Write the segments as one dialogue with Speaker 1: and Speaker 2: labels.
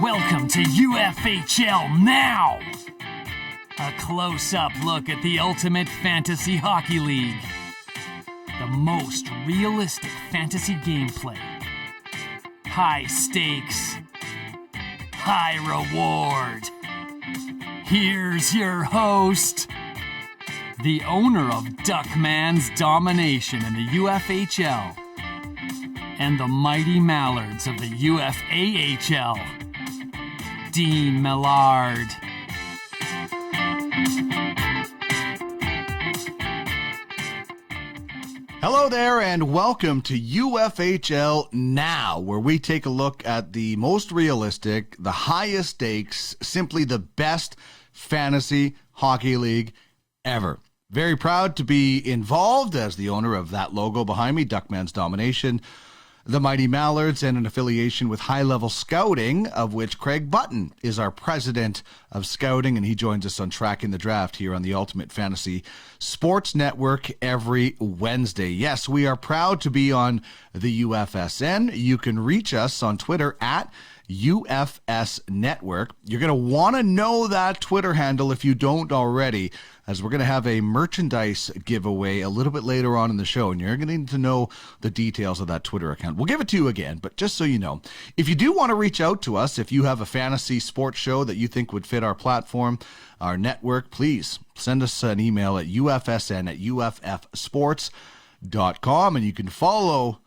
Speaker 1: Welcome to UFHL Now! A close-up look at the ultimate fantasy hockey league. The most realistic fantasy gameplay. High stakes. High reward. Here's your host, the owner of Dmen's domination in the UFHL, and the mighty Mallards of the UFAHL, Dmen.
Speaker 2: Hello there and welcome to UFHL Now, where we take a look at the most realistic, the highest stakes, simply the best fantasy hockey league ever. Very proud to be involved as the owner of that logo behind me, Dmen's Domination, the Mighty Mallards, and an affiliation with High Level Scouting, of which Craig Button is our president of scouting, and he joins us on Tracking the Draft here on the Ultimate Fantasy Sports Network every Wednesday. Yes, we are proud to be on the UFSN. You can reach us on Twitter at UFS Network. You're going to want to know that Twitter handle if you don't already, as we're going to have a merchandise giveaway a little bit later on in the show, and you're going to need to know the details of that Twitter account. We'll give it to you again, but just so you know, if you do want to reach out to us, if you have a fantasy sports show that you think would fit our platform, our network, please send us an email at UFSN@UFFsports.com, and you can follow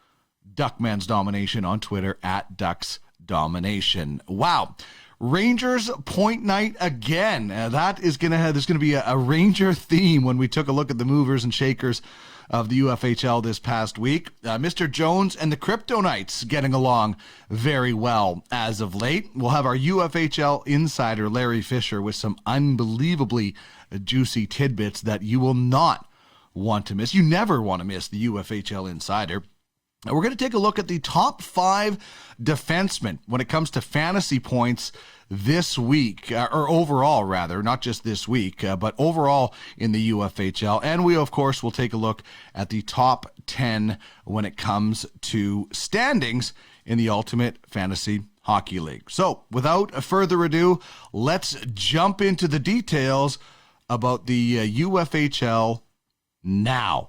Speaker 2: Dmen's Domination on Twitter at Ducks Domination. Wow. Rangers point night again. There's going to be a Ranger theme when we took a look at the movers and shakers of the UFHL this past week. Mr. Jones and the Crypto Knights getting along very well as of late. We'll have our UFHL Insider, Larry Fisher, with some unbelievably juicy tidbits that you will not want to miss. You never want to miss the UFHL Insider. We're going to take a look at the top 5 defensemen when it comes to fantasy points this week, or overall rather, not just this week, but overall in the UFHL. And we, of course, will take a look at the top 10 when it comes to standings in the Ultimate Fantasy Hockey League. So without further ado, let's jump into the details about the UFHL now.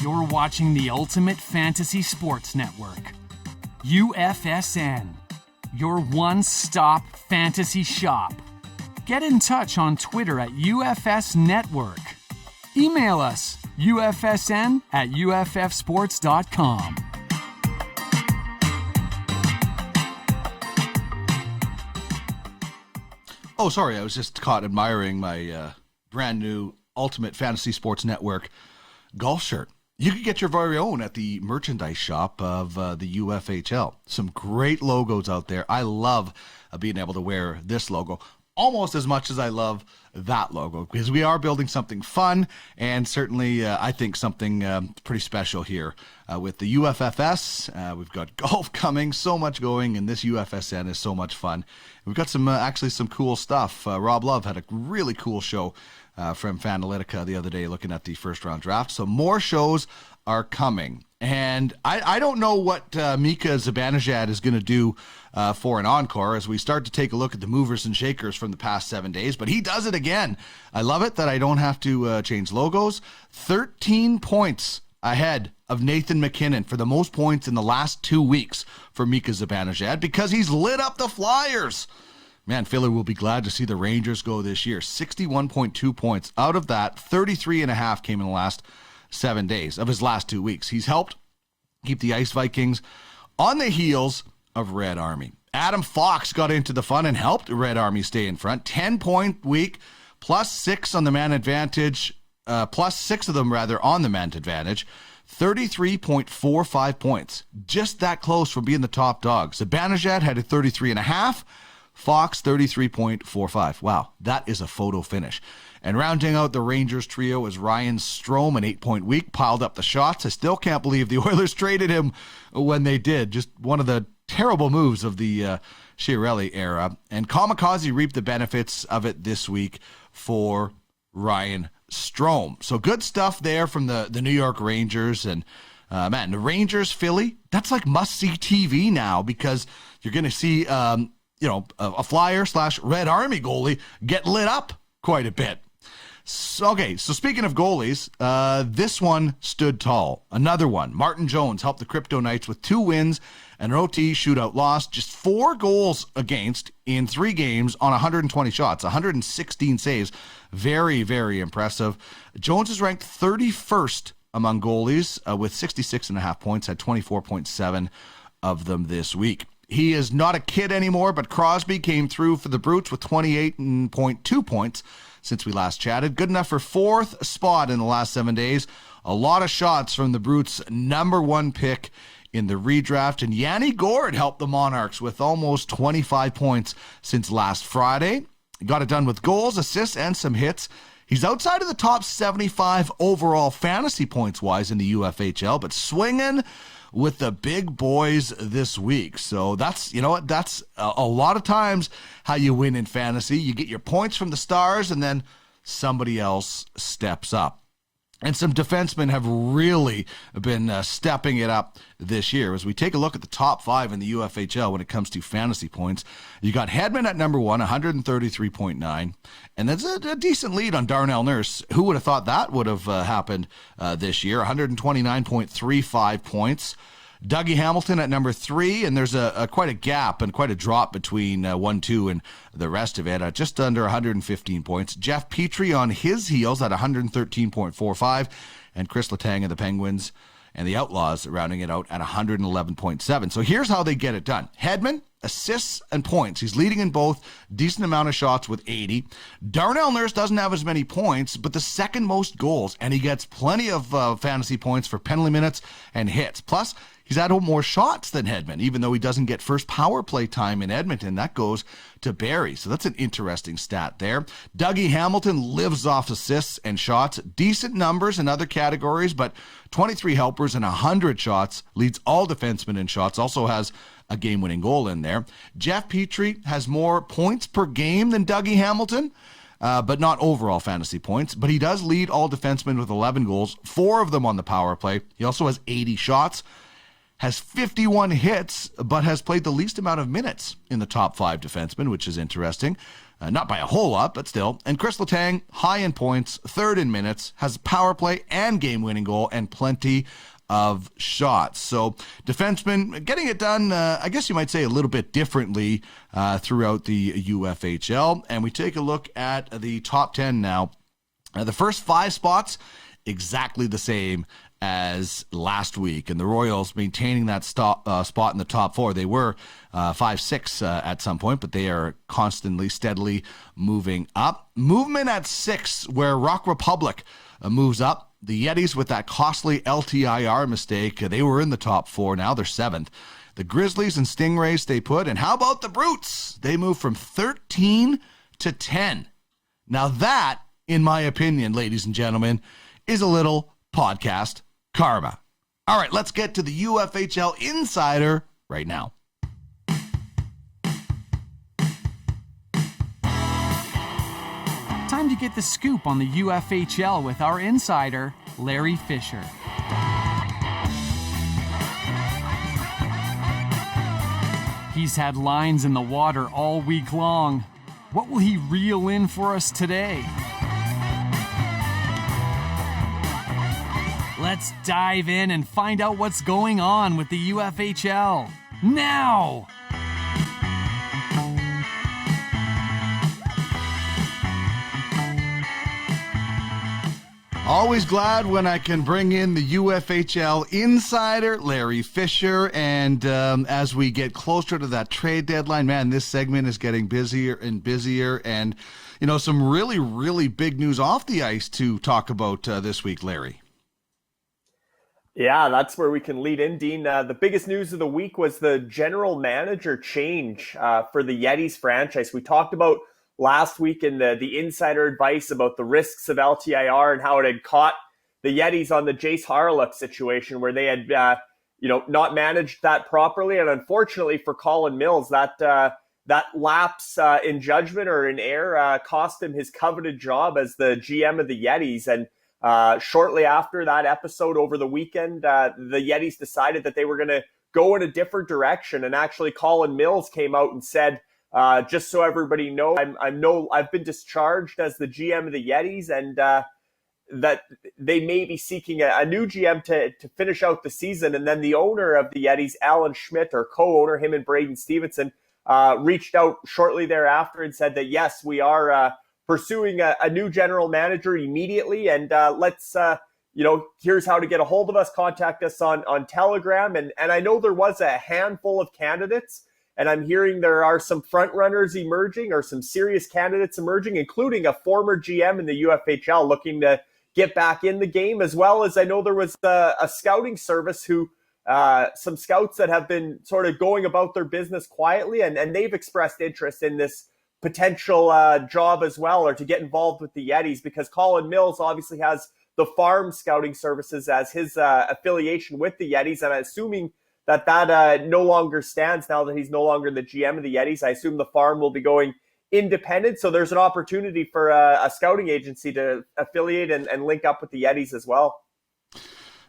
Speaker 1: You're watching the Ultimate Fantasy Sports Network, UFSN, your one-stop fantasy shop. Get in touch on Twitter at UFS Network. Email us, ufsn@uffsports.com.
Speaker 2: Oh, sorry, I was just caught admiring my brand new Ultimate Fantasy Sports Network golf shirt. You can get your very own at the merchandise shop of the UFHL. Some great logos out there. I love being able to wear this logo almost as much as I love that logo, because we are building something fun and certainly I think something pretty special here with the UFFS. We've got golf coming, so much going, and this UFSN is so much fun. We've got some actually some cool stuff. Rob Love had a really cool show from Fanalytica the other day looking at the first round draft. So more shows are coming. And I don't know what Mika Zibanejad is going to do for an encore as we start to take a look at the movers and shakers from the past 7 days, but he does it again. I love it that I don't have to change logos. 13 points ahead of Nathan McKinnon for the most points in the last 2 weeks for Mika Zibanejad because he's lit up the Flyers. Man, Philly will be glad to see the Rangers go this year. 61.2 points. Out of that, 33.5 came in the last 7 days of his last 2 weeks. He's helped keep the Ice Vikings on the heels of Red Army. Adam Fox got into the fun and helped Red Army stay in front. 10-point week, +6 on the man advantage, +6 of them rather on the man advantage. 33.45 points. Just that close from being the top dog. Zibanejad had a 33.5. Fox, 33.45. Wow, that is a photo finish. And rounding out the Rangers trio is Ryan Strome, an 8-point week, piled up the shots. I still can't believe the Oilers traded him when they did. Just one of the terrible moves of the Chiarelli era. And Kamikaze reaped the benefits of it this week for Ryan Strome. So good stuff there from the New York Rangers. And man, the Rangers, Philly, that's like must-see TV now, because you're going to see, a Flyer / Red Army goalie get lit up quite a bit. So speaking of goalies, this one stood tall. Another one, Martin Jones, helped the Crypto Knights with 2 wins and an OT shootout loss. Just 4 goals against in 3 games on 120 shots, 116 saves. Very, very impressive. Jones is ranked 31st among goalies with 66.5 points, had 24.7 of them this week. He is not a kid anymore, but Crosby came through for the Brutes with 28.2 points since we last chatted. Good enough for 4th spot in the last 7 days. A lot of shots from the Brutes' number 1 pick in the redraft. And Yanni Gourde helped the Monarchs with almost 25 points since last Friday. Got it done with goals, assists, and some hits. He's outside of the top 75 overall fantasy points-wise in the UFHL, but swinging with the big boys this week. So that's a lot of times how you win in fantasy. You get your points from the stars, and then somebody else steps up. And some defensemen have really been stepping it up this year. As we take a look at the top 5 in the UFHL when it comes to fantasy points, you got Hedman at number 1, 133.9. And that's a decent lead on Darnell Nurse. Who would have thought that would have happened this year? 129.35 points. Dougie Hamilton at number 3, and there's quite a gap and quite a drop between 1, 2, and the rest of it, just under 115 points. Jeff Petrie on his heels at 113.45, and Chris Letang of the Penguins and the Outlaws rounding it out at 111.7. So here's how they get it done. Hedman, assists and points. He's leading in both, decent amount of shots with 80. Darnell Nurse doesn't have as many points, but the second most goals, and he gets plenty of fantasy points for penalty minutes and hits. Plus, he's had more shots than Hedman, even though he doesn't get first power play time in Edmonton. That goes to Barrie. So that's an interesting stat there. Dougie Hamilton lives off assists and shots. Decent numbers in other categories, but 23 helpers and 100 shots. Leads all defensemen in shots. Also has a game-winning goal in there. Jeff Petrie has more points per game than Dougie Hamilton, but not overall fantasy points. But he does lead all defensemen with 11 goals, 4 of them on the power play. He also has 80 shots. Has 51 hits, but has played the least amount of minutes in the top 5 defensemen, which is interesting. Not by a whole lot, but still. And Chris Letang, high in points, 3rd in minutes, has power play and game-winning goal, and plenty of shots. So defensemen getting it done, I guess you might say, a little bit differently throughout the UFHL. And we take a look at the top 10 now. The first 5 spots, exactly the same as last week, and the Royals maintaining that spot in the top 4. They were 5-6 at some point, but they are constantly, steadily moving up. Movement at 6, where Rock Republic moves up. The Yetis, with that costly LTIR mistake, they were in the top 4. Now they're 7th. The Grizzlies and Stingrays stay put. And how about the Brutes? They move from 13 to 10. Now that, in my opinion, ladies and gentlemen, is a little podcast karma. All right, let's get to the UFHL Insider right now.
Speaker 1: Time to get the scoop on the UFHL with our insider, Larry Fisher. He's had lines in the water all week long. What will he reel in for us today? Let's dive in and find out what's going on with the UFHL. Now!
Speaker 2: Always glad when I can bring in the UFHL Insider, Larry Fisher. And as we get closer to that trade deadline, man, this segment is getting busier and busier. And, some really, really big news off the ice to talk about this week, Larry.
Speaker 3: Yeah, that's where we can lead in, Dean. The biggest news of the week was the general manager change for the Yetis franchise. We talked about last week in the insider advice about the risks of LTIR and how it had caught the Yetis on the Jace Harlock situation where they had, not managed that properly. And unfortunately for Colin Mills, that that lapse in judgment or in error cost him his coveted job as the GM of the Yetis. And shortly after that episode over the weekend, the Yetis decided that they were going to go in a different direction. And actually, Colin Mills came out and said, just so everybody knows, I've been discharged as the GM of the Yetis, and that they may be seeking a new GM to finish out the season. And then the owner of the Yetis, Alan Schmidt, or co-owner, him and Braden Stevenson, reached out shortly thereafter and said that, yes, we are pursuing a new general manager immediately. And let's, here's how to get a hold of us. Contact us on Telegram. And I know there was a handful of candidates, and I'm hearing there are some front runners emerging, or some serious candidates emerging, including a former GM in the UFHL looking to get back in the game, as well as I know there was a scouting service who some scouts that have been sort of going about their business quietly, and they've expressed interest in this potential job as well, or to get involved with the Yetis, because Colin Mills obviously has the farm scouting services as his affiliation with the Yetis, and I'm assuming that no longer stands now that he's no longer the GM of the Yetis. I assume the farm will be going independent, so there's an opportunity for a scouting agency to affiliate and link up with the Yetis as well.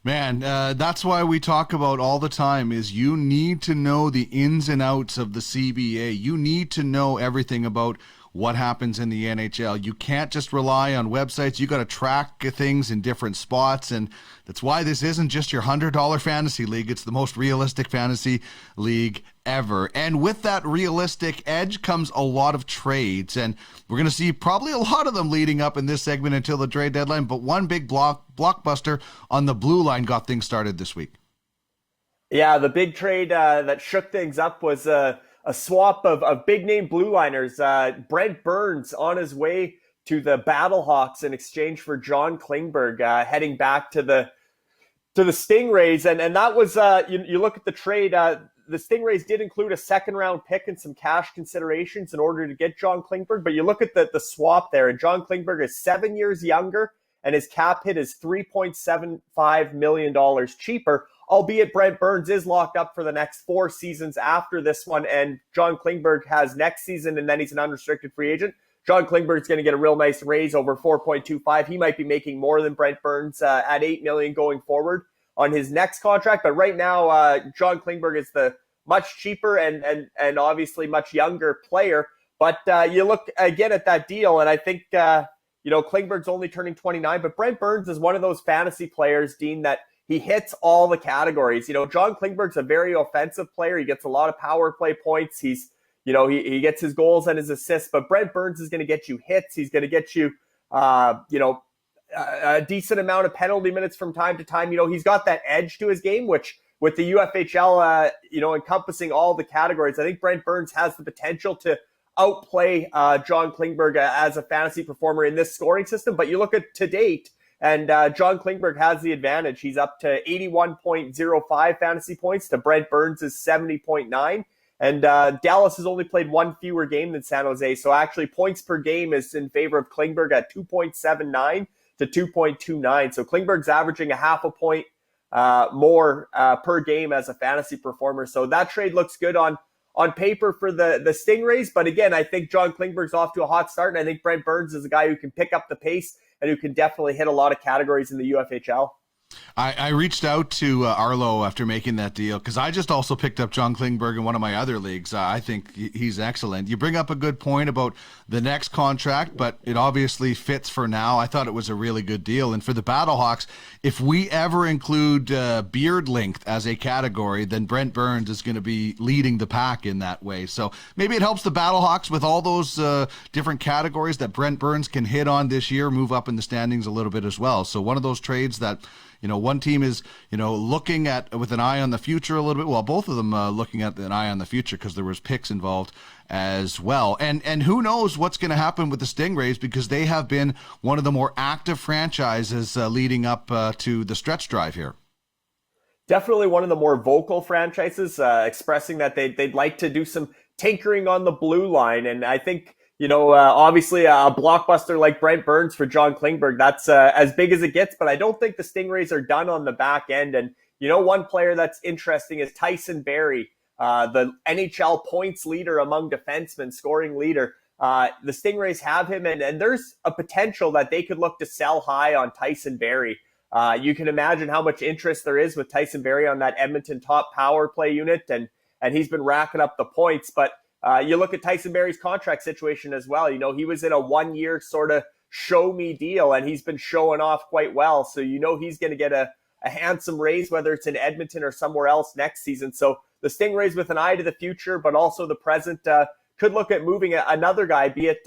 Speaker 2: Man, that's why we talk about all the time is you need to know the ins and outs of the CBA. You need to know everything about what happens in the NHL. You can't just rely on websites. You got to track things in different spots, and that's why this isn't just your $100 fantasy league. It's the most realistic fantasy league ever. And with that realistic edge comes a lot of trades, and we're going to see probably a lot of them leading up in this segment until the trade deadline. But one big blockbuster on the blue line got things started this week.
Speaker 3: Yeah, the big trade that shook things up was a swap of big-name blue liners. Brent Burns on his way to the Battlehawks in exchange for John Klingberg, heading back to the Stingrays. And that was, you look at the trade, the Stingrays did include a second-round pick and some cash considerations in order to get John Klingberg. But you look at the swap there, and John Klingberg is 7 years younger, and his cap hit is $3.75 million cheaper, albeit Brent Burns is locked up for the next 4 seasons after this one, and John Klingberg has next season, and then he's an unrestricted free agent. John Klingberg's going to get a real nice raise over 4.25. He might be making more than Brent Burns at $8 million going forward on his next contract. But right now, John Klingberg is the much cheaper and obviously much younger player. But you look again at that deal, and I think Klingberg's only turning 29, but Brent Burns is one of those fantasy players, Dean, that he hits all the categories. John Klingberg's a very offensive player. He gets a lot of power play points. He's, he gets his goals and his assists, but Brent Burns is going to get you hits. He's going to get you, a decent amount of penalty minutes from time to time. He's got that edge to his game, which with the UFHL, encompassing all the categories, I think Brent Burns has the potential to outplay John Klingberg as a fantasy performer in this scoring system. But you look at to date, and John Klingberg has the advantage. He's up to 81.05 fantasy points to Brent Burns' 70.9. And Dallas has only played one fewer game than San Jose. So actually points per game is in favor of Klingberg at 2.79 to 2.29. So Klingberg's averaging a half a point more per game as a fantasy performer. So that trade looks good on paper for the Stingrays. But again, I think John Klingberg's off to a hot start. And I think Brent Burns is a guy who can pick up the pace and who can definitely hit a lot of categories in the UFHL.
Speaker 2: I reached out to Arlo after making that deal because I just also picked up John Klingberg in one of my other leagues. I think he's excellent. You bring up a good point about the next contract, but it obviously fits for now. I thought it was a really good deal. And for the Battlehawks, if we ever include beard length as a category, then Brent Burns is going to be leading the pack in that way. So maybe it helps the Battlehawks with all those different categories that Brent Burns can hit on this year, move up in the standings a little bit as well. So one of those trades that one team is, looking at with an eye on the future a little bit. Well, both of them looking at an eye on the future because there was picks involved as well. And who knows what's going to happen with the Stingrays because they have been one of the more active franchises leading up to the stretch drive here.
Speaker 3: Definitely one of the more vocal franchises expressing that they'd like to do some tinkering on the blue line. And I think, obviously a blockbuster like Brent Burns for John Klingberg, that's as big as it gets, but I don't think the Stingrays are done on the back end. And, one player that's interesting is Tyson Barrie the NHL points leader among defensemen, scoring leader. The Stingrays have him, and there's a potential that they could look to sell high on Tyson Barrie. You can imagine how much interest there is with Tyson Barrie on that Edmonton top power play unit, and he's been racking up the points. But you look at Tyson Barrie's contract situation as well. You know, he was in a 1-year sort of show me deal, and he's been showing off quite well. So you know he's going to get a handsome raise, whether it's in Edmonton or somewhere else next season. So the Stingrays, with an eye to the future, but also the present, could look at moving another guy, be it,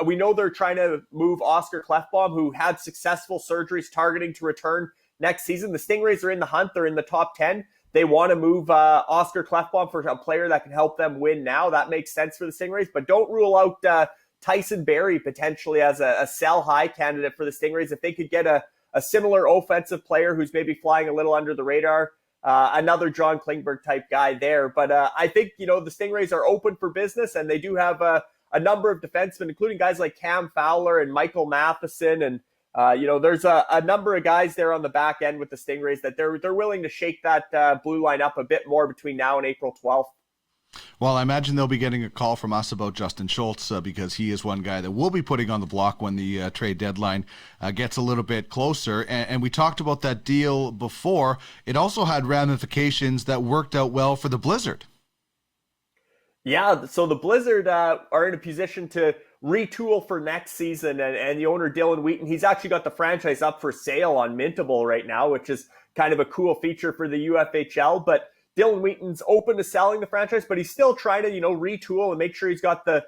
Speaker 3: we know they're trying to move Oscar Klefbom, who had successful surgeries targeting to return next season. The Stingrays are in the hunt. They're in the top 10. They want to move Oscar Klefbom for a player that can help them win now. That makes sense for the Stingrays, but don't rule out Tyson Barrie potentially as a sell high candidate for the Stingrays. If they could get a similar offensive player who's maybe flying a little under the radar, another John Klingberg type guy there. But I think, the Stingrays are open for business, and they do have a number of defensemen, including guys like Cam Fowler and Michael Matheson. And, there's a number of guys there on the back end with the Stingrays that they're willing to shake that blue line up a bit more between now and April 12th.
Speaker 2: Well, I imagine they'll be getting a call from us about Justin Schultz because he is one guy that we'll be putting on the block when the trade deadline gets a little bit closer. And we talked about that deal before. It also had ramifications that worked out well for the Blizzard.
Speaker 3: Yeah, so the Blizzard are in a position to retool for next season. And the owner, Dylan Wheaton, he's actually got the franchise up for sale on Mintable right now, which is kind of a cool feature for the UFHL. But Dylan Wheaton's open to selling the franchise, but he's still trying to, retool and make sure he's got the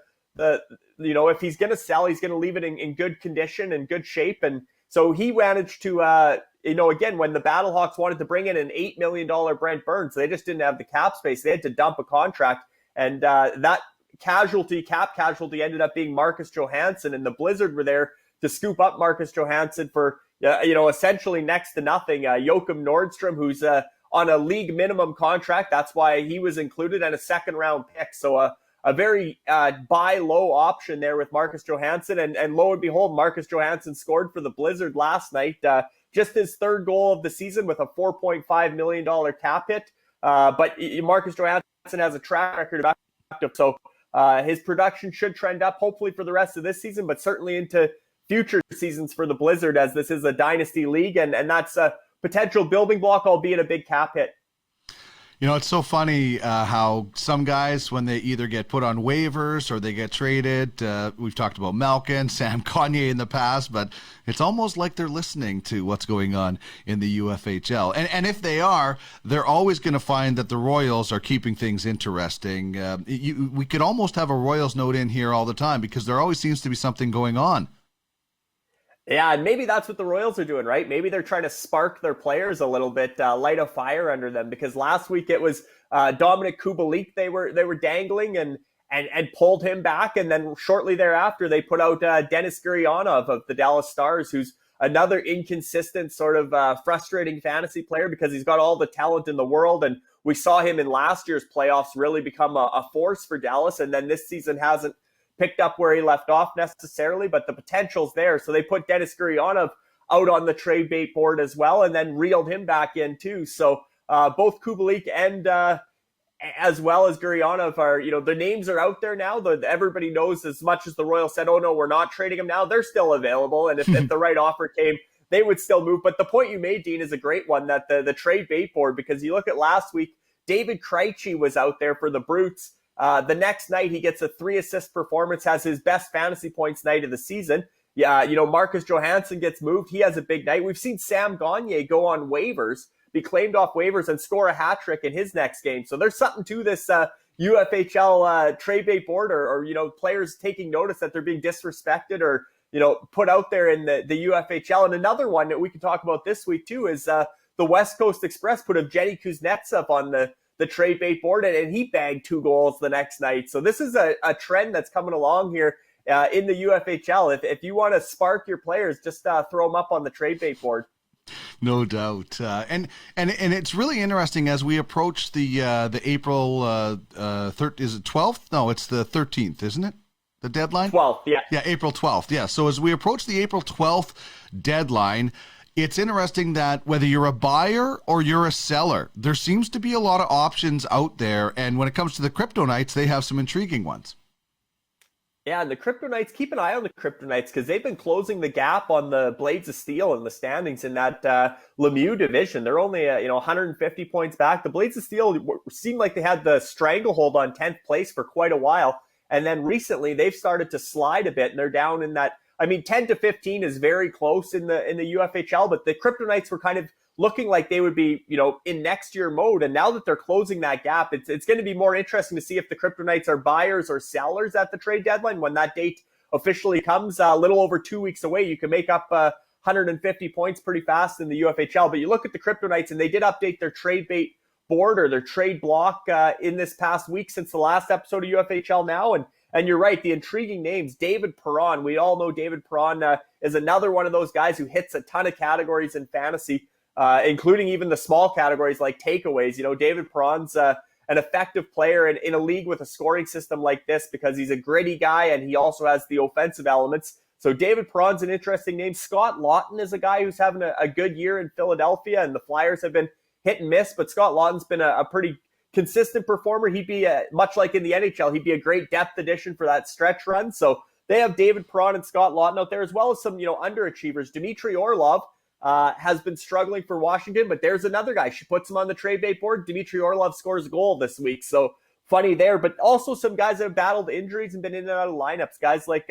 Speaker 3: if he's going to sell, he's going to leave it in good condition and good shape. And so he managed to, again, when the Battlehawks wanted to bring in an $8 million Brent Burns, they just didn't have the cap space. They had to dump a contract. And that cap casualty ended up being Marcus Johansson, and the Blizzard were there to scoop up Marcus Johansson for, essentially next to nothing. Joachim Nordstrom, who's on a league minimum contract. That's why he was included, and a second round pick. So a very buy low option there with Marcus Johansson. And lo and behold, Marcus Johansson scored for the Blizzard last night. Just his third goal of the season with a $4.5 million cap hit. But Marcus Johansson has a track record of active. So his production should trend up, hopefully for the rest of this season, but certainly into future seasons for the Blizzard, as this is a dynasty league. And that's a potential building block, albeit a big cap hit.
Speaker 2: It's so funny how some guys, when they either get put on waivers or they get traded, we've talked about Malkin, Sam Gagner in the past, but it's almost like they're listening to what's going on in the UFHL. And if they are, they're always going to find that the Royals are keeping things interesting. We could almost have a Royals note in here all the time because there always seems to be something going on.
Speaker 3: Yeah, and maybe that's what the Royals are doing, right? Maybe they're trying to spark their players a little bit, light a fire under them. Because last week it was Dominik Kubalik they were dangling and pulled him back, and then shortly thereafter they put out Denis Gurianov of the Dallas Stars, who's another inconsistent sort of frustrating fantasy player because he's got all the talent in the world, and we saw him in last year's playoffs really become a force for Dallas, and then this season hasn't picked up where he left off necessarily, but the potential's there. So they put Denis Gurianov out on the trade bait board as well, and then reeled him back in too. So both Kubalik and as well as Gurianov are, the names are out there now. Everybody knows, as much as the Royals said, oh no, we're not trading them now, they're still available. And if the right offer came, they would still move. But the point you made, Dean, is a great one, that the trade bait board, because you look at last week, David Krejci was out there for the Brutes. The next night, he gets a 3-assist performance, has his best fantasy points night of the season. Yeah, Marcus Johansson gets moved. He has a big night. We've seen Sam Gagner go on waivers, be claimed off waivers, and score a hat trick in his next game. So there's something to this UFHL trade bait board, or players taking notice that they're being disrespected or put out there in the UFHL. And another one that we can talk about this week too is the West Coast Express put Evgeny Kuznetsov on the trade bait board, and he bagged 2 goals the next night. So this is a trend that's coming along here in the UFHL. If you want to spark your players, just throw them up on the trade bait board.
Speaker 2: No doubt. And it's really interesting as we approach the April 3rd. Is it 12th? No, it's the 13th, isn't it? The deadline?
Speaker 3: 12th, yeah.
Speaker 2: Yeah, April 12th. Yeah. So as we approach the April 12th deadline, It's interesting that whether you're a buyer or you're a seller, there seems to be a lot of options out there. And when it comes to the Crypto Knights, they have some intriguing ones.
Speaker 3: Yeah, and the Crypto Knights, keep an eye on the Crypto Knights because they've been closing the gap on the Blades of Steel in the standings in that Lemieux division. They're only 150 points back. The Blades of Steel seemed like they had the stranglehold on 10th place for quite a while. And then recently they've started to slide a bit and they're down in that. I mean, 10 to 15 is very close in the UFHL, but the Crypto Knights were kind of looking like they would be, in next year mode. And now that they're closing that gap, it's going to be more interesting to see if the Crypto Knights are buyers or sellers at the trade deadline when that date officially comes. A little over 2 weeks away, you can make up 150 points pretty fast in the UFHL. But you look at the Crypto Knights, and they did update their trade bait board or their trade block in this past week since the last episode of UFHL Now. And you're right, the intriguing names, David Perron. We all know David Perron is another one of those guys who hits a ton of categories in fantasy. Including even the small categories like takeaways. David Perron's an effective player in a league with a scoring system like this because he's a gritty guy and he also has the offensive elements. So David Perron's an interesting name. Scott Lawton is a guy who's having a good year in Philadelphia, and the Flyers have been hit and miss, but Scott Lawton's been a pretty consistent performer. He'd be, much like in the NHL, he'd be a great depth addition for that stretch run. So they have David Perron and Scott Lawton out there, as well as some underachievers. Dmitry Orlov has been struggling for Washington, but there's another guy. She puts him on the trade bait board. Dmitry Orlov scores a goal this week. So funny there, but also some guys that have battled injuries and been in and out of lineups. Guys like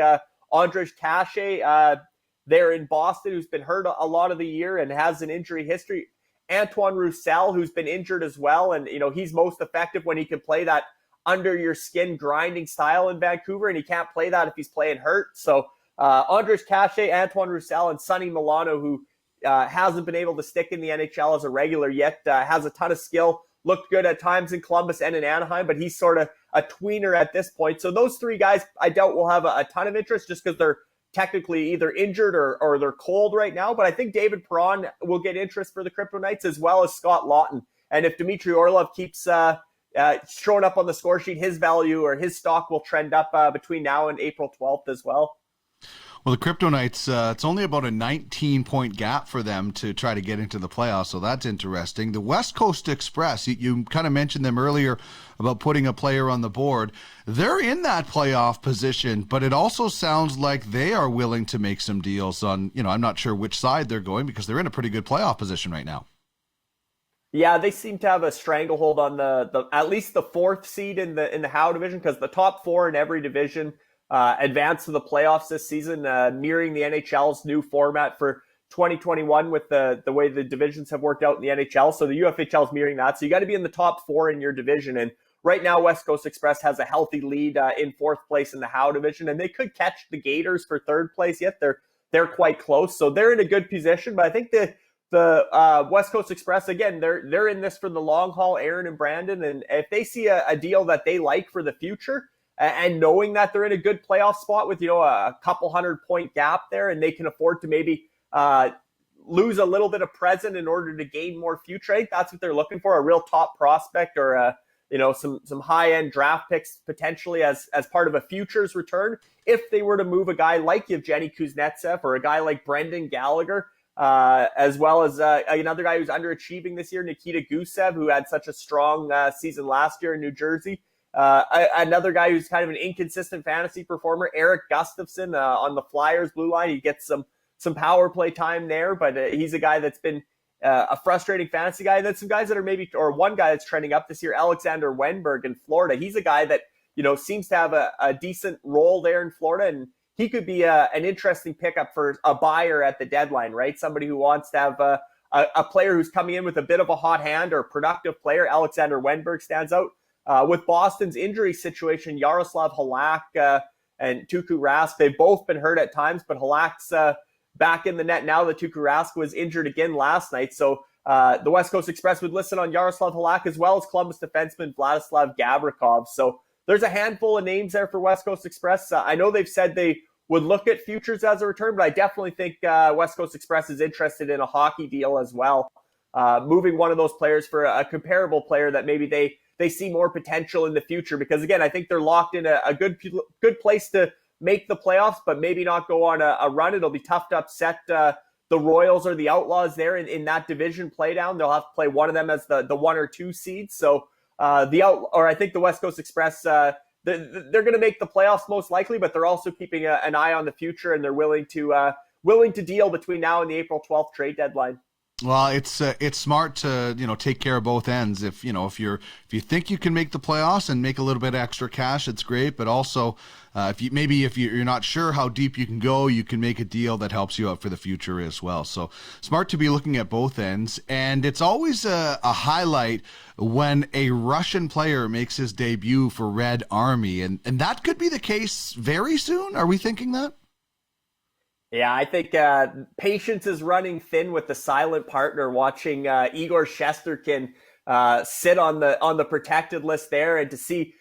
Speaker 3: Andrej Kase there in Boston, who's been hurt a lot of the year and has an injury history. Antoine Roussel, who's been injured as well. And, he's most effective when he can play that under your skin grinding style in Vancouver, and he can't play that if he's playing hurt. So Andrej Kase, Antoine Roussel, and Sonny Milano, who hasn't been able to stick in the NHL as a regular yet, has a ton of skill, looked good at times in Columbus and in Anaheim, but he's sort of a tweener at this point. So those three guys, I doubt will have a ton of interest just because they're technically either injured or they're cold right now. But I think David Perron will get interest for the Crypto Knights, as well as Scott Lawton. And if Dmitry Orlov keeps showing up on the score sheet, his value or his stock will trend up between now and April 12th as well.
Speaker 2: Well, the Crypto Knights, it's only about a 19-point gap for them to try to get into the playoffs, so that's interesting. The West Coast Express, you kind of mentioned them earlier about putting a player on the board. They're in that playoff position, but it also sounds like they are willing to make some deals on, I'm not sure which side they're going because they're in a pretty good playoff position right now.
Speaker 3: Yeah, they seem to have a stranglehold on the at least the fourth seed in the Howe division, because the top four in every division advance to the playoffs this season, mirroring the NHL's new format for 2021 with the way the divisions have worked out in the NHL. So the UFHL is mirroring that. So you got to be in the top four in your division. And right now, West Coast Express has a healthy lead in fourth place in the Howe division, and they could catch the Gators for third place yet. They're quite close. So they're in a good position. But I think the West Coast Express, again, they're in this for the long haul, Aaron and Brandon. And if they see a deal that they like for the future, and knowing that they're in a good playoff spot with, a couple 100-point gap there, and they can afford to maybe lose a little bit of present in order to gain more future, I think that's what they're looking for, a real top prospect or some high-end draft picks potentially as part of a futures return. If they were to move a guy like Yevgeny Kuznetsov or a guy like Brendan Gallagher, as well as another guy who's underachieving this year, Nikita Gusev, who had such a strong season last year in New Jersey. Another guy who's kind of an inconsistent fantasy performer, Eric Gustafson on the Flyers blue line. He gets some power play time there, but he's a guy that's been a frustrating fantasy guy. And then some guys that are or one guy that's trending up this year, Alexander Wenberg in Florida. He's a guy that, seems to have a decent role there in Florida, and he could be an interesting pickup for a buyer at the deadline, right? Somebody who wants to have a player who's coming in with a bit of a hot hand or productive player. Alexander Wenberg stands out. With Boston's injury situation, Yaroslav Halak and Tuukka Rask, they've both been hurt at times, but Halak's back in the net now that Tuukka Rask was injured again last night. So the West Coast Express would listen on Yaroslav Halak as well as Columbus defenseman Vladislav Gavrikov. So there's a handful of names there for West Coast Express. I know they've said they would look at futures as a return, but I definitely think West Coast Express is interested in a hockey deal as well. Moving one of those players for a comparable player that maybe they see more potential in the future, because again, I think they're locked in a good place to make the playoffs, but maybe not go on a run. It'll be tough to upset the Royals or the Outlaws there in that division play down. They'll have to play one of them as the 1 or 2 seeds. So I think the West Coast Express, they're going to make the playoffs most likely, but they're also keeping an eye on the future, and they're willing to deal between now and the April 12th trade deadline.
Speaker 2: Well, it's smart to take care of both ends. If you think you can make the playoffs and make a little bit of extra cash, it's great. But also, if you're not sure how deep you can go, you can make a deal that helps you out for the future as well. So smart to be looking at both ends. And it's always a highlight when a Russian player makes his debut for Red Army, and that could be the case very soon. Are we thinking that?
Speaker 3: Yeah, I think patience is running thin with the silent partner, watching Igor Shesterkin sit on the protected list there, and to see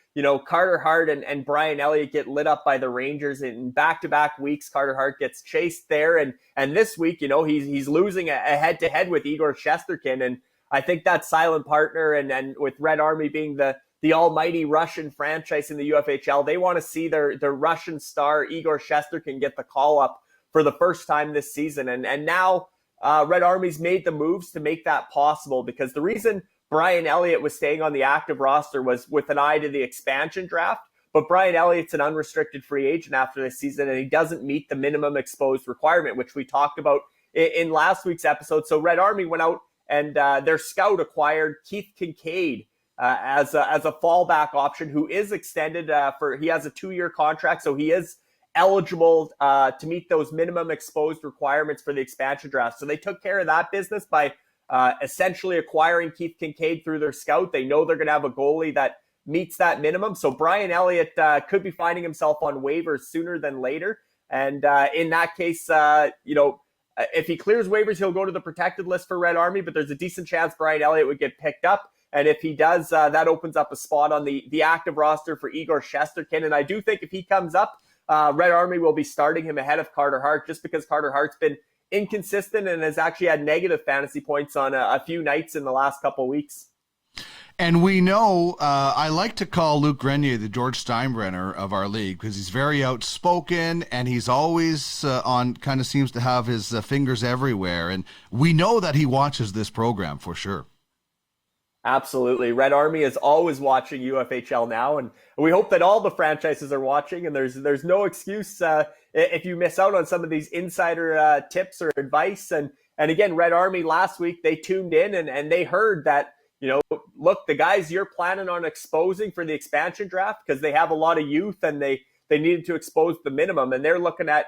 Speaker 3: Carter Hart and Brian Elliott get lit up by the Rangers in back-to-back weeks. Carter Hart gets chased there, and this week he's losing a head-to-head with Igor Shesterkin, and I think that silent partner and with Red Army being the almighty Russian franchise in the UFHL, they want to see their Russian star Igor Shesterkin get the call up for the first time this season. And now Red Army's made the moves to make that possible, because the reason Brian Elliott was staying on the active roster was with an eye to the expansion draft. But Brian Elliott's an unrestricted free agent after this season, and he doesn't meet the minimum exposed requirement, which we talked about in last week's episode. So Red Army went out and their scout acquired Keith Kincaid as a fallback option, who is extended he has a 2-year contract, so he is eligible to meet those minimum exposed requirements for the expansion draft. So they took care of that business by essentially acquiring Keith Kincaid through their scout. They know they're going to have a goalie that meets that minimum. So Brian Elliott could be finding himself on waivers sooner than later. And in that case, if he clears waivers, he'll go to the protected list for Red Army, but there's a decent chance Brian Elliott would get picked up. And if he does, that opens up a spot on the active roster for Igor Shesterkin. And I do think if he comes up, Red Army will be starting him ahead of Carter Hart, just because Carter Hart's been inconsistent and has actually had negative fantasy points on a few nights in the last couple of weeks.
Speaker 2: And we know, I like to call Luc Grenier the George Steinbrenner of our league, because he's very outspoken and he's always seems to have his fingers everywhere. And we know that he watches this program for sure.
Speaker 3: Absolutely. Red Army is always watching UFHL Now, and we hope that all the franchises are watching, and there's no excuse if you miss out on some of these insider tips or advice. And again, Red Army last week, they tuned in and they heard that, look, the guys you're planning on exposing for the expansion draft, because they have a lot of youth and they needed to expose the minimum, and they're looking at,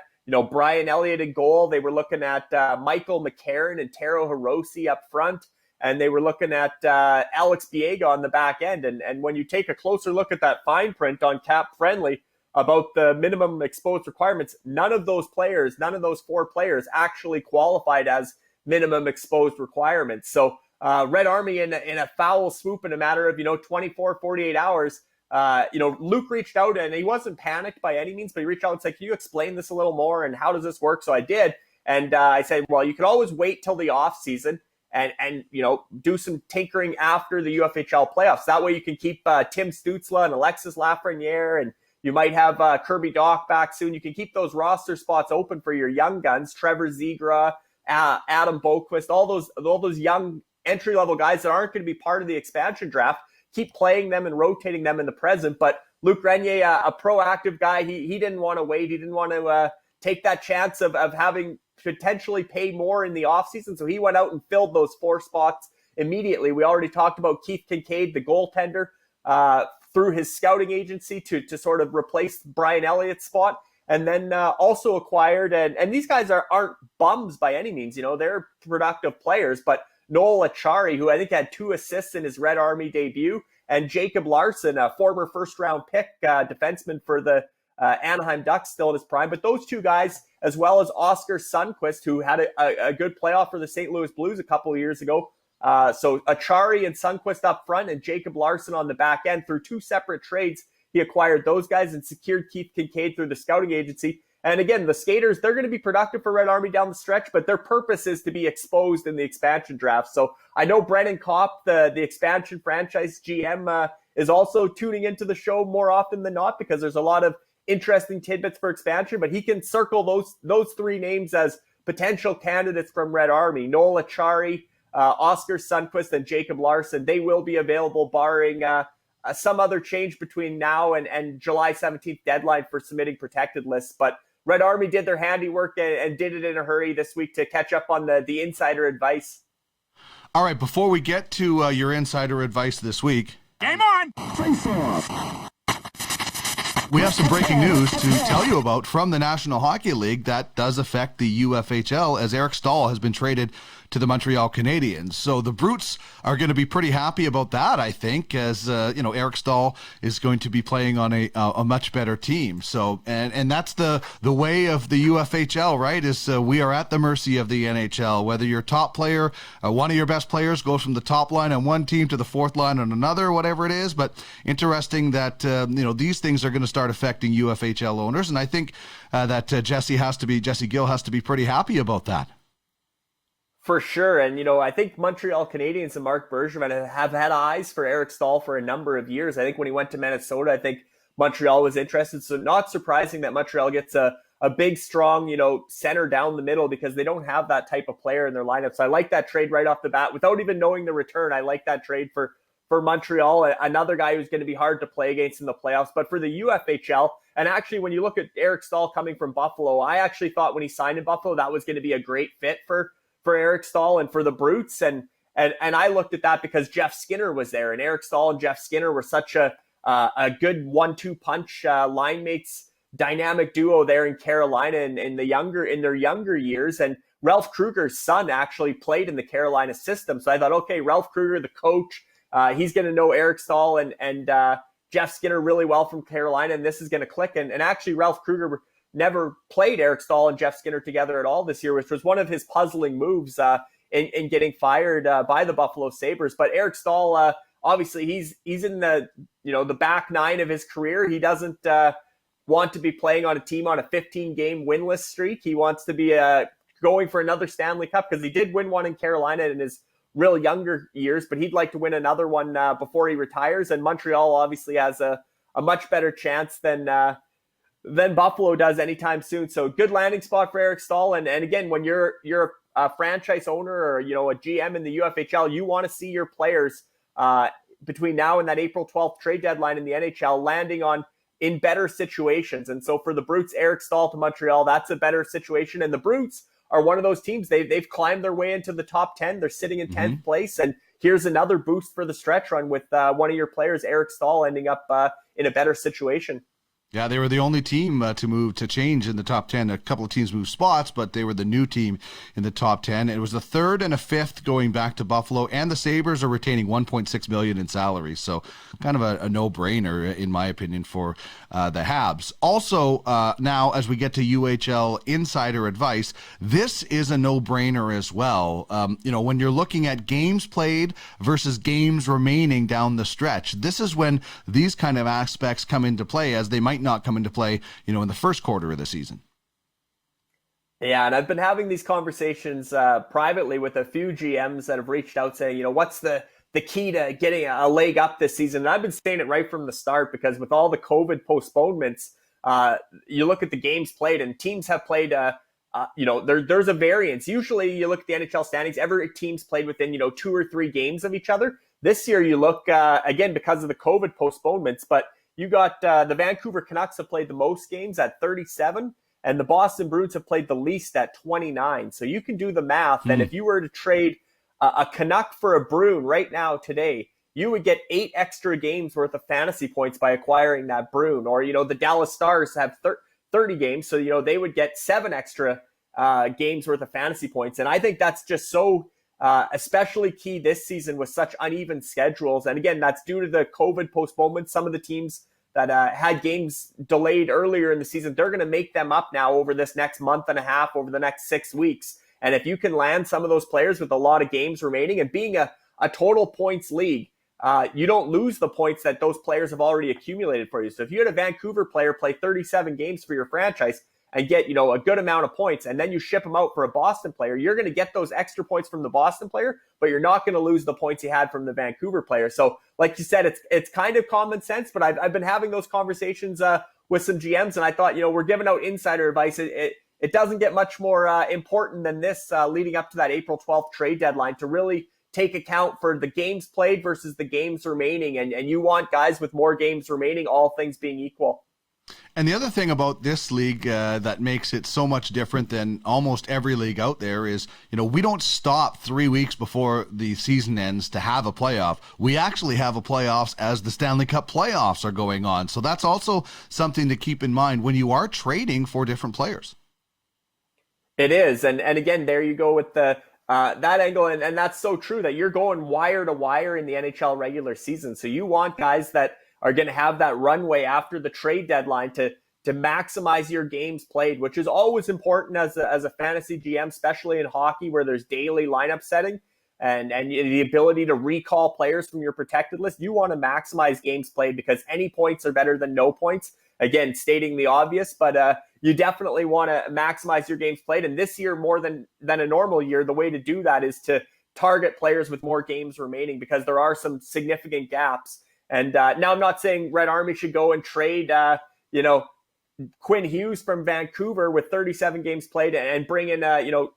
Speaker 3: Brian Elliott in goal. They were looking at Michael McCarron and Taro Hirose up front. And they were looking at Alex Biega on the back end. And when you take a closer look at that fine print on Cap Friendly about the minimum exposed requirements, none of those 4 players actually qualified as minimum exposed requirements. So Red Army in a foul swoop in a matter of 24, 48 hours. Luke reached out, and he wasn't panicked by any means, but he reached out and said, "Can you explain this a little more, and how does this work?" So I did, and I said, "Well, you could always wait till the off season and do some tinkering after the UFHL playoffs. That way you can keep Tim Stutzla and Alexis Lafreniere, and you might have Kirby Dock back soon. You can keep those roster spots open for your young guns, Trevor Zigra, Adam Boquist, all those young entry-level guys that aren't going to be part of the expansion draft. Keep playing them and rotating them in the present." But Luc Grenier, a proactive guy, he didn't want to wait. He didn't want to take that chance of having potentially pay more in the offseason. So he went out and filled those 4 spots immediately. We already talked about Keith Kincaid, the goaltender, through his scouting agency to sort of replace Brian Elliott's spot. And then also acquired, and these guys aren't bums by any means. They're productive players, but Noel Achari, who I think had 2 assists in his Red Army debut, and Jacob Larson, a former first-round pick defenseman for the Anaheim Ducks, still in his prime. But those 2 guys, as well as Oscar Sundquist, who had a good playoff for the St. Louis Blues a couple of years ago. So Achari and Sundquist up front and Jacob Larson on the back end. Through 2 separate trades, he acquired those guys and secured Keith Kincaid through the scouting agency. And again, the skaters, they're going to be productive for Red Army down the stretch, but their purpose is to be exposed in the expansion draft. So I know Brennan Kopp, the expansion franchise GM, is also tuning into the show more often than not, because there's a lot of interesting tidbits for expansion, but he can circle those 3 names as potential candidates from Red Army, Noel Achari, Oscar Sundquist, and Jacob Larson. They will be available barring some other change between now and July 17th deadline for submitting protected lists. But Red Army did their handiwork and did it in a hurry this week to catch up on the insider advice.
Speaker 2: All right, before we get to your insider advice this week,
Speaker 1: Game on!
Speaker 2: we have some breaking news to tell you about from the National Hockey League that does affect the UFHL, as Eric Stahl has been traded to the Montreal Canadiens. So the Brutes are going to be pretty happy about that, I think, as Eric Stahl is going to be playing on a much better team. So and that's the way of the UFHL, right? Is we are at the mercy of the NHL. Whether your top player, one of your best players, goes from the top line on one team to the fourth line on another, whatever it is. But interesting that these things are going to start affecting UFHL owners, and I think that Jesse Gill has to be pretty happy about that.
Speaker 3: For sure. And, I think Montreal Canadiens and Marc Bergevin have had eyes for Eric Stahl for a number of years. I think when he went to Minnesota, I think Montreal was interested. So not surprising that Montreal gets a big, strong, center down the middle, because they don't have that type of player in their lineup. So I like that trade right off the bat. Without even knowing the return, I like that trade for Montreal, another guy who's going to be hard to play against in the playoffs. But for the UFHL, and actually when you look at Eric Stahl coming from Buffalo, I actually thought when he signed in Buffalo, that was going to be a great fit for Eric Stahl and for the Brutes. And I looked at that because Jeff Skinner was there, and Eric Stahl and Jeff Skinner were such a good 1-2 punch line mates, dynamic duo there in Carolina in their younger years. And Ralph Kruger's son actually played in the Carolina system. So I thought, okay, Ralph Kruger, the coach, he's going to know Eric Stahl and Jeff Skinner really well from Carolina, and this is going to click. And actually Ralph Kruger never played Eric Stahl and Jeff Skinner together at all this year, which was one of his puzzling moves in getting fired by the Buffalo Sabres. But Eric Stahl, obviously he's in the back nine of his career. He doesn't want to be playing on a team on a 15-game winless streak. He wants to be going for another Stanley Cup, because he did win one in Carolina in his real younger years, but he'd like to win another one before he retires. And Montreal obviously has a much better chance than Buffalo does anytime soon. So good landing spot for Eric Stahl. And again, when you're a franchise owner or a GM in the UFHL, you want to see your players between now and that April 12th trade deadline in the NHL landing in better situations. And so for the Brutes, Eric Stahl to Montreal, that's a better situation. And the Brutes are one of those teams. They've climbed their way into the top 10. They're sitting in 10th place. And here's another boost for the stretch run with one of your players, Eric Stahl, ending up in a better situation.
Speaker 2: Yeah, they were the only team to change in the top 10. A couple of teams moved spots, but they were the new team in the top 10. It was the third and a fifth going back to Buffalo, and the Sabres are retaining $1.6 million in salaries. So kind of a no-brainer, in my opinion, for the Habs. Also, now as we get to UHL Insider advice, this is a no-brainer as well. When you're looking at games played versus games remaining down the stretch, this is when these kind of aspects come into play, as they might not come into play, in the first quarter of the season.
Speaker 3: Yeah, and I've been having these conversations privately with a few GMs that have reached out saying, what's the key to getting a leg up this season? And I've been saying it right from the start, because with all the COVID postponements, you look at the games played, and teams have played, there's a variance. Usually you look at the NHL standings, every team's played within, 2 or 3 games of each other. This year you look, again, because of the COVID postponements, but you got the Vancouver Canucks have played the most games at 37, and the Boston Bruins have played the least at 29. So you can do the math, and if you were to trade a Canuck for a Bruin right now today, you would get 8 extra games worth of fantasy points by acquiring that Bruin. Or, the Dallas Stars have 30 games, so, they would get 7 extra games worth of fantasy points. And I think that's just so especially key this season with such uneven schedules. And again, that's due to the COVID postponement. Some of the teams that had games delayed earlier in the season, they're going to make them up now over this next month and a half, over the next 6 weeks. And if you can land some of those players with a lot of games remaining, and being a total points league, you don't lose the points that those players have already accumulated for you. So if you had a Vancouver player play 37 games for your franchise and get, a good amount of points, and then you ship them out for a Boston player, you're going to get those extra points from the Boston player, but you're not going to lose the points you had from the Vancouver player. So like you said, it's kind of common sense, but I've been having those conversations with some GMs, and I thought, we're giving out insider advice. it doesn't get much more important than this leading up to that April 12th trade deadline to really take account for the games played versus the games remaining. And you want guys with more games remaining, all things being equal.
Speaker 2: And the other thing about this league that makes it so much different than almost every league out there is, we don't stop 3 weeks before the season ends to have a playoff. We actually have a playoffs as the Stanley Cup playoffs are going on. So that's also something to keep in mind when you are trading for different players.
Speaker 3: It is. And again, there you go with the that angle. And that's so true that you're going wire to wire in the NHL regular season. So you want guys that are going to have that runway after the trade deadline to maximize your games played, which is always important as a fantasy GM, especially in hockey where there's daily lineup setting and the ability to recall players from your protected list. You want to maximize games played because any points are better than no points. Again, stating the obvious, but you definitely want to maximize your games played. And this year, more than a normal year, the way to do that is to target players with more games remaining because there are some significant gaps. And now I'm not saying Red Army should go and trade, Quinn Hughes from Vancouver with 37 games played and bring in,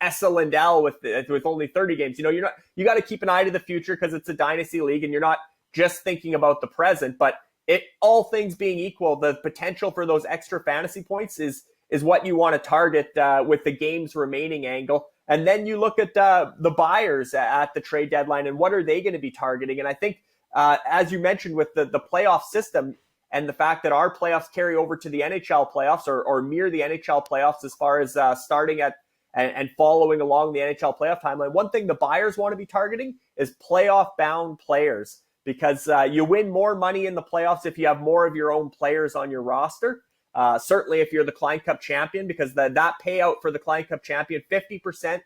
Speaker 3: Essa Lindell with only 30 games. You got to keep an eye to the future because it's a dynasty league and you're not just thinking about the present. But all things being equal, the potential for those extra fantasy points is what you want to target with the games remaining angle. And then you look at the buyers at the trade deadline and what are they going to be targeting? And I think, as you mentioned, with the playoff system and the fact that our playoffs carry over to the NHL playoffs or mirror the NHL playoffs as far as starting at and following along the NHL playoff timeline, one thing the buyers want to be targeting is playoff-bound players because you win more money in the playoffs if you have more of your own players on your roster. Certainly if you're the Klein Cup champion, because that payout for the Klein Cup champion, 50%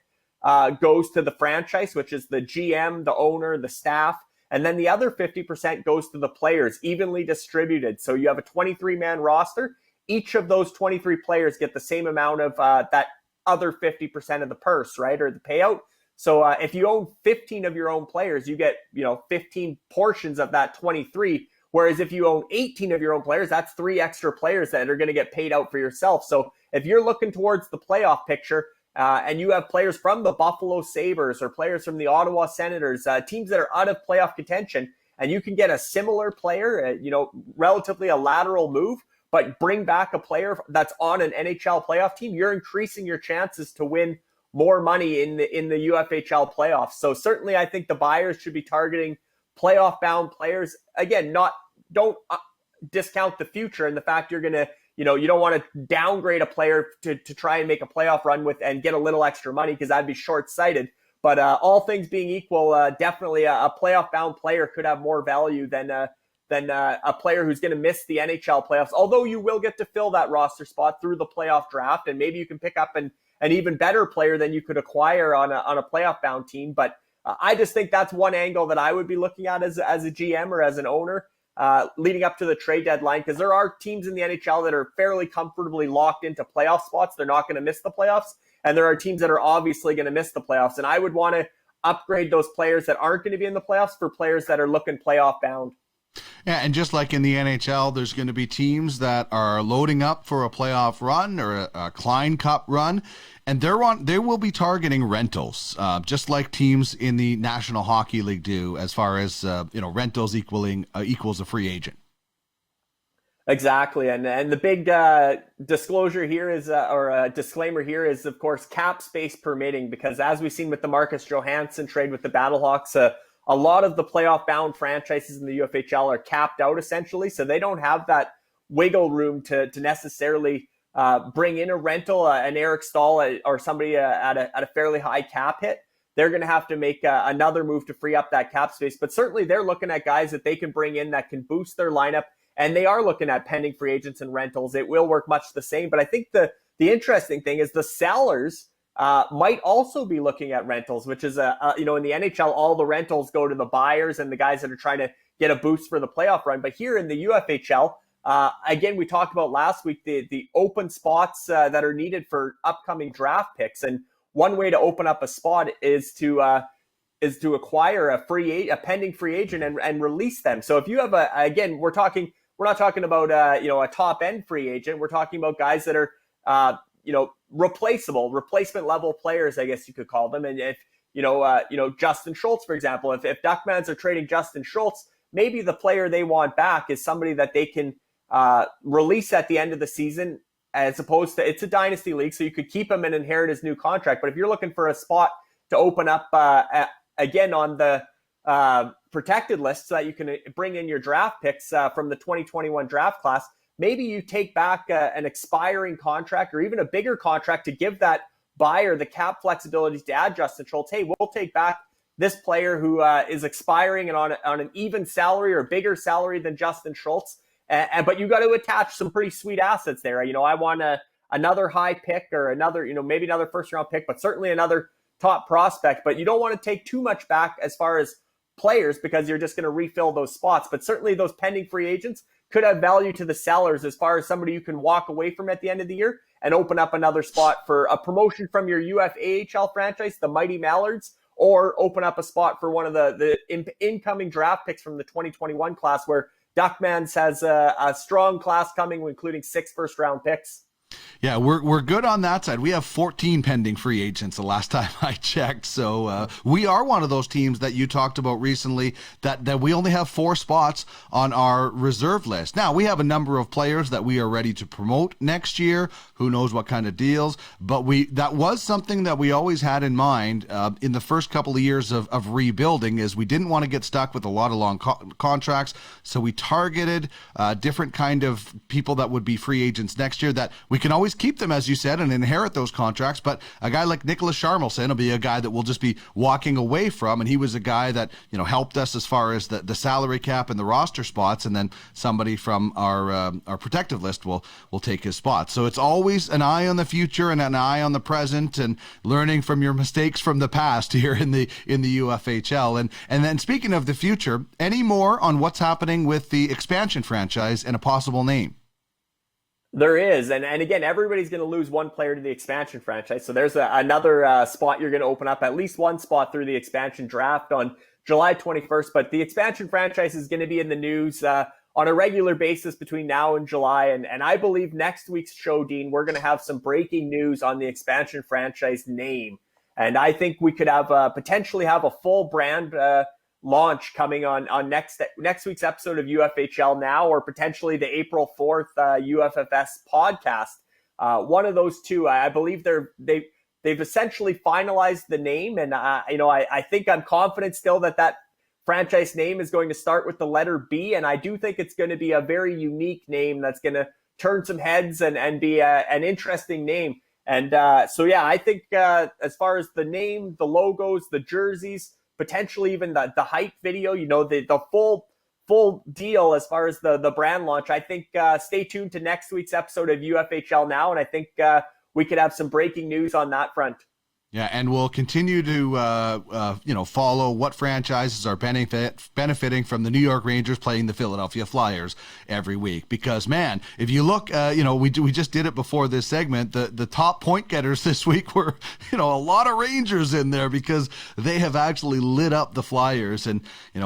Speaker 3: goes to the franchise, which is the GM, the owner, the staff. And then the other 50% goes to the players, evenly distributed. So you have a 23-man roster. Each of those 23 players get the same amount of that other 50% of the purse, right, or the payout. So if you own 15 of your own players, you get 15 portions of that 23. Whereas if you own 18 of your own players, that's 3 extra players that are going to get paid out for yourself. So if you're looking towards the playoff picture, and you have players from the Buffalo Sabres or players from the Ottawa Senators, teams that are out of playoff contention, and you can get a similar player, relatively a lateral move, but bring back a player that's on an NHL playoff team, you're increasing your chances to win more money in the UFHL playoffs. So certainly I think the buyers should be targeting playoff-bound players. Again, don't discount the future and the fact you're going to you don't want to downgrade a player to try and make a playoff run with and get a little extra money because that'd be short-sighted. But all things being equal, definitely a playoff-bound player could have more value than a player who's going to miss the NHL playoffs. Although you will get to fill that roster spot through the playoff draft, and maybe you can pick up an even better player than you could acquire on a playoff-bound team. But I just think that's one angle that I would be looking at as a GM or as an owner. Leading up to the trade deadline, because there are teams in the NHL that are fairly comfortably locked into playoff spots. They're not going to miss the playoffs. And there are teams that are obviously going to miss the playoffs. And I would want to upgrade those players that aren't going to be in the playoffs for players that are looking playoff bound.
Speaker 2: Yeah, and just like in the NHL, there's going to be teams that are loading up for a playoff run or a Klein Cup run, and they will be targeting rentals, just like teams in the National Hockey League do, as far as rentals equals a free agent.
Speaker 3: Exactly, and the big disclosure here is, or disclaimer here is, of course, cap space permitting, because as we've seen with the Marcus Johansson trade with the Battlehawks, a lot of the playoff-bound franchises in the UFHL are capped out, essentially, so they don't have that wiggle room to necessarily bring in a rental, an Eric Stahl or somebody at a fairly high cap hit. They're going to have to make another move to free up that cap space, but certainly they're looking at guys that they can bring in that can boost their lineup, and they are looking at pending free agents and rentals. It will work much the same, but I think the interesting thing is the sellers might also be looking at rentals, which is, in the NHL, all the rentals go to the buyers and the guys that are trying to get a boost for the playoff run. But here in the UFHL, again, we talked about last week the open spots that are needed for upcoming draft picks. And one way to open up a spot is to acquire a pending free agent and release them. So if you have we're not talking about a top end free agent. We're talking about guys that are replacement level players, I guess you could call them. And if, Justin Schultz, for example, if Duckmans are trading Justin Schultz, maybe the player they want back is somebody that they can release at the end of the season, as opposed to, it's a dynasty league, so you could keep him and inherit his new contract. But if you're looking for a spot to open up again on the protected list so that you can bring in your draft picks from the 2021 draft class, maybe you take back an expiring contract or even a bigger contract to give that buyer the cap flexibility to add Justin Schultz. Hey, we'll take back this player who is expiring and on an even salary or bigger salary than Justin Schultz. But you got to attach some pretty sweet assets there. I want another high pick or another, maybe another first round pick, but certainly another top prospect. But you don't want to take too much back as far as players because you're just going to refill those spots. But certainly those pending free agents could have value to the sellers as far as somebody you can walk away from at the end of the year and open up another spot for a promotion from your UFAHL franchise, the Mighty Mallards, or open up a spot for one of the incoming draft picks from the 2021 class, where Duckmans has a strong class coming, including 6 first-round picks.
Speaker 2: Yeah, we're good on that side. We have 14 pending free agents the last time I checked. So we are one of those teams that you talked about recently that we only have 4 spots on our reserve list. Now, we have a number of players that we are ready to promote next year. Who knows what kind of deals? But that was something that we always had in mind in the first couple of years of rebuilding, is we didn't want to get stuck with a lot of long contracts. So we targeted different kind of people that would be free agents next year that we can always keep them, as you said, and inherit those contracts. But a guy like Nicholas Sharmelson will be a guy that we'll just be walking away from. And he was a guy that, helped us as far as the salary cap and the roster spots. And then somebody from our protective list will take his spot. So it's always an eye on the future and an eye on the present and learning from your mistakes from the past here in the UFHL. And then speaking of the future, any more on what's happening with the expansion franchise and a possible name?
Speaker 3: There is. And again, everybody's going to lose one player to the expansion franchise. So there's another spot you're going to open up, at least one spot through the expansion draft on July 21st. But the expansion franchise is going to be in the news on a regular basis between now and July. And I believe next week's show, Dean, we're going to have some breaking news on the expansion franchise name. And I think we could have potentially have a full brand launch coming on next week's episode of UFHL Now, or potentially the April 4th UFFS podcast. One of those two. I believe they've essentially finalized the name, and I think I'm confident still that franchise name is going to start with the letter B, and I do think it's going to be a very unique name that's going to turn some heads and be an interesting name. And I think as far as the name, the logos, the jerseys, potentially even the hype video, the full deal as far as the brand launch. I think stay tuned to next week's episode of UFHL Now, and I think we could have some breaking news on that front.
Speaker 2: Yeah, and we'll continue to follow what franchises are benefiting from the New York Rangers playing the Philadelphia Flyers every week. Because, man, if you look, we just did it before this segment. The top point getters this week were, a lot of Rangers in there because they have actually lit up the Flyers. And,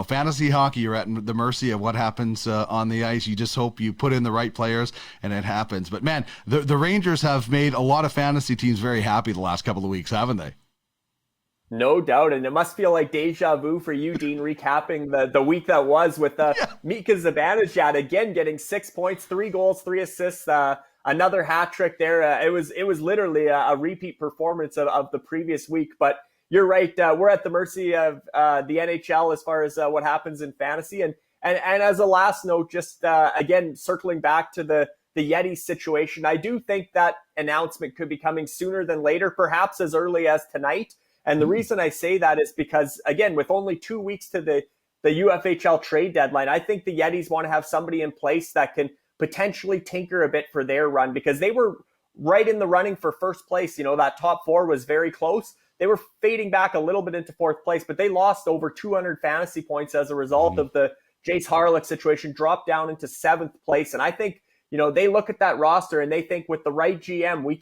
Speaker 2: fantasy hockey, you're at the mercy of what happens on the ice. You just hope you put in the right players and it happens. But, man, the Rangers have made a lot of fantasy teams very happy the last couple of weeks, haven't they?
Speaker 3: No doubt, and it must feel like deja vu for you, Dean, recapping the week that was with Mika Zibanejad again getting 6 points, 3 goals, 3 assists, another hat trick there. It was literally a repeat performance of the previous week. But you're right, we're at the mercy of the NHL as far as what happens in fantasy. And as a last note, just again circling back to the Yeti situation, I do think that announcement could be coming sooner than later, perhaps as early as tonight. And the reason I say that is because, again, with only 2 weeks to the UFHL trade deadline, I think the Yetis want to have somebody in place that can potentially tinker a bit for their run, because they were right in the running for first place. That top 4 was very close. They were fading back a little bit into 4th place, but they lost over 200 fantasy points as a result of the Jace Harlick situation, dropped down into 7th place. And I think, they look at that roster and they think with the right GM, we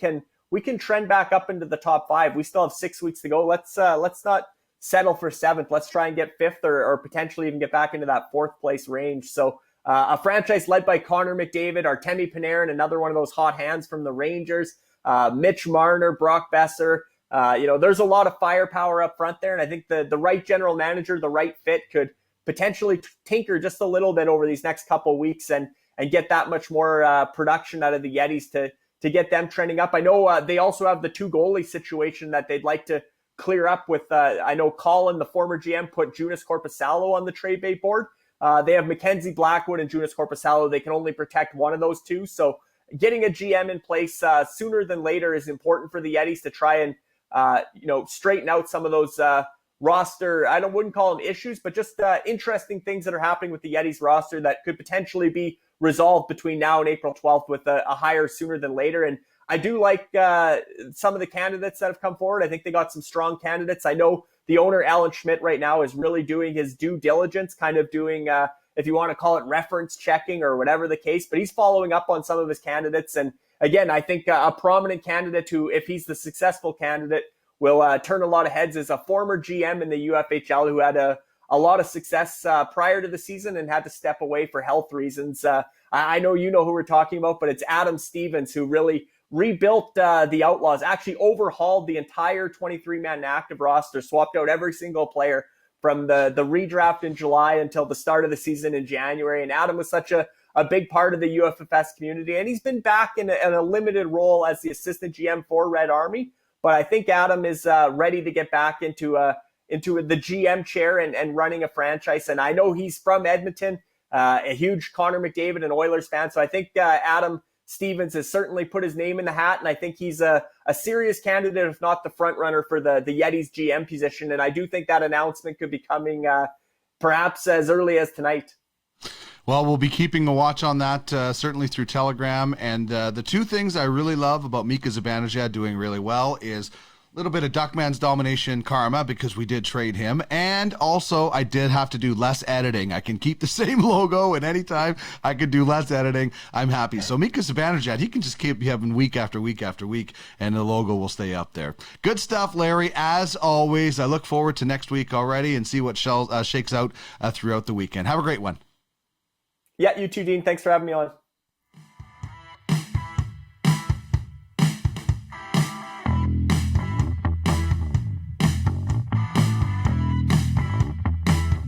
Speaker 3: can trend back up into the top 5. We still have 6 weeks to go. Let's not settle for 7th. Let's try and get 5th or potentially even get back into that 4th place range. So a franchise led by Connor McDavid, Artemi Panarin, another one of those hot hands from the Rangers. Mitch Marner, Brock Besser. There's a lot of firepower up front there, and I think the right general manager, the right fit could potentially tinker just a little bit over these next couple of weeks and get that much more production out of the Yetis to get them trending up. I know they also have the 2 goalie situation that they'd like to clear up with. I know Colin, the former GM, put Joonas Korpisalo on the trade bait board. They have Mackenzie Blackwood and Joonas Korpisalo. They can only protect one of those 2. So getting a GM in place sooner than later is important for the Yetis to try and straighten out some of those roster, I wouldn't call them issues, but just interesting things that are happening with the Yetis roster that could potentially be resolved between now and April 12th with a hire sooner than later. And I do like some of the candidates that have come forward. I think they got some strong candidates. I know the owner, Alan Schmidt, right now is really doing his due diligence, kind of doing, if you want to call it reference checking or whatever the case, but he's following up on some of his candidates. And again, I think a prominent candidate who, if he's the successful candidate, will turn a lot of heads is a former GM in the UFHL who had a lot of success prior to the season and had to step away for health reasons. I know you know who we're talking about, but it's Adam Stevens, who really rebuilt the Outlaws, actually overhauled the entire 23-man active roster, swapped out every single player from the redraft in July until the start of the season in January. And Adam was such a big part of the UFFS community, and he's been back in a limited role as the assistant GM for Red Army. But I think Adam is ready to get back into the GM chair and running a franchise. And I know he's from Edmonton, a huge Connor McDavid and Oilers fan. So I think Adam Stevens has certainly put his name in the hat, and I think he's a serious candidate, if not the front runner for the Yetis GM position. And I do think that announcement could be coming perhaps as early as tonight.
Speaker 2: Well, we'll be keeping a watch on that, certainly through Telegram. And the 2 things I really love about Mika Zibanejad doing really well is a little bit of Duckman's domination karma, because we did trade him. And also, I did have to do less editing. I can keep the same logo, and anytime I could do less editing, I'm happy. So Mika Zibanejad, he can just keep having week after week after week, and the logo will stay up there. Good stuff, Larry. As always, I look forward to next week already and see what shakes out throughout the weekend. Have a great one.
Speaker 3: Yeah, you too, Dean. Thanks for having me on.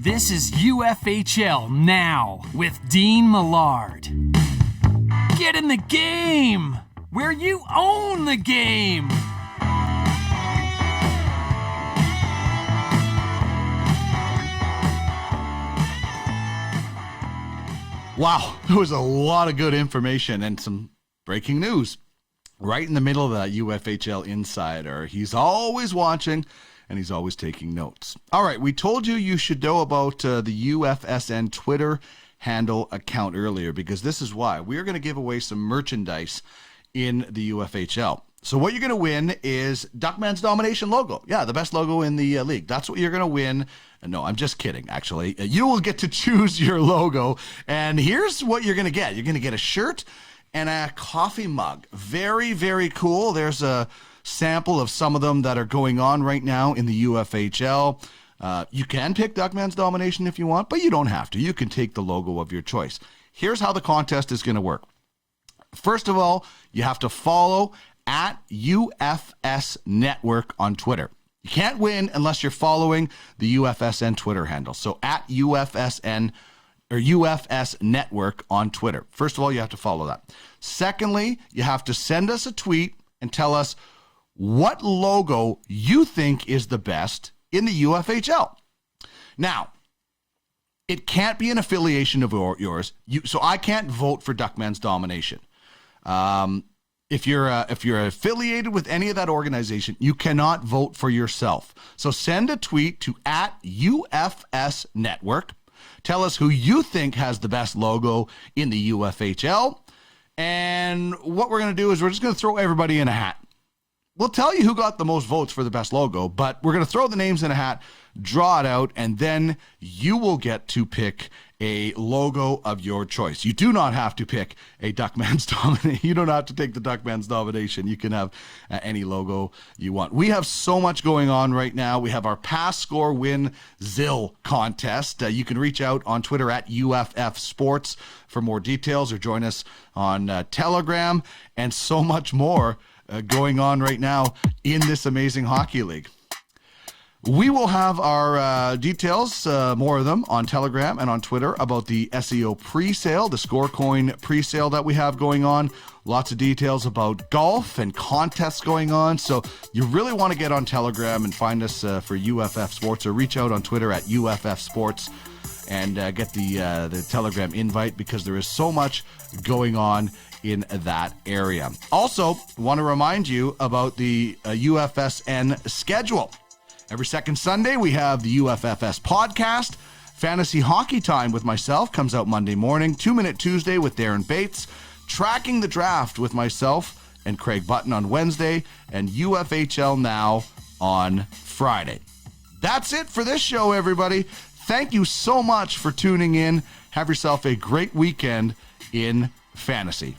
Speaker 1: This is UFHL Now with Dean Millard. Get in the game, where you own the game.
Speaker 2: Wow, there was a lot of good information and some breaking news right in the middle of that UFHL Insider. He's always watching, and he's always taking notes. All right, we told you should know about the UFSN Twitter handle account earlier, because this is why. We're going to give away some merchandise in the UFHL. So what you're going to win is Duckman's Domination logo. Yeah, the best logo in the league. That's what you're going to win. No, I'm just kidding, actually. You will get to choose your logo, and here's what you're going to get. You're going to get a shirt and a coffee mug. Very, very cool. There's a sample of some of them that are going on right now in the UFHL. You can pick Duckman's Domination if you want, but you don't have to. You can take the logo of your choice. Here's how the contest is going to work. First of all, you have to follow at UFS Network on Twitter. You can't win unless you're following the UFSN Twitter handle. So at UFSN or UFS Network on Twitter. First of all, you have to follow that. Secondly, you have to send us a tweet and tell us what logo you think is the best in the UFHL. Now, it can't be an affiliation of yours. So I can't vote for Duckman's Domination. If you're affiliated with any of that organization, you cannot vote for yourself. So send a tweet to at UFS Network. Tell us who you think has the best logo in the UFHL. And what we're going to do is we're just going to throw everybody in a hat. We'll tell you who got the most votes for the best logo, but we're going to throw the names in a hat, draw it out, and then you will get to pick a logo of your choice. You do not have to pick a Duckman's Domination. You don't have to take the Duckman's Domination. You can have any logo you want. We have so much going on right now. We have our Pass, Score, Win, Zil contest. You can reach out on Twitter at UFF Sports for more details, or join us on Telegram, and so much more. going on right now in this amazing hockey league. We will have our details, more of them, on Telegram and on Twitter about the SEO pre-sale, the Scorecoin pre-sale that we have going on. Lots of details about golf and contests going on. So you really want to get on Telegram and find us for UFF Sports, or reach out on Twitter at UFF Sports and get the Telegram invite, because there is so much going on in that area. Also, want to remind you about the UFSN schedule. Every second Sunday, we have the UFFS podcast. Fantasy Hockey Time with myself comes out Monday morning. 2-Minute Tuesday with Darren Bates. Tracking the Draft with myself and Craig Button on Wednesday. And UFHL Now on Friday. That's it for this show, everybody. Thank you so much for tuning in. Have yourself a great weekend in fantasy.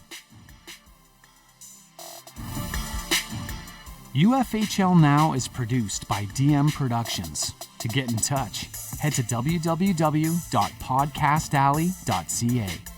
Speaker 1: UFHL Now is produced by DM Productions. To get in touch, head to www.podcastalley.ca.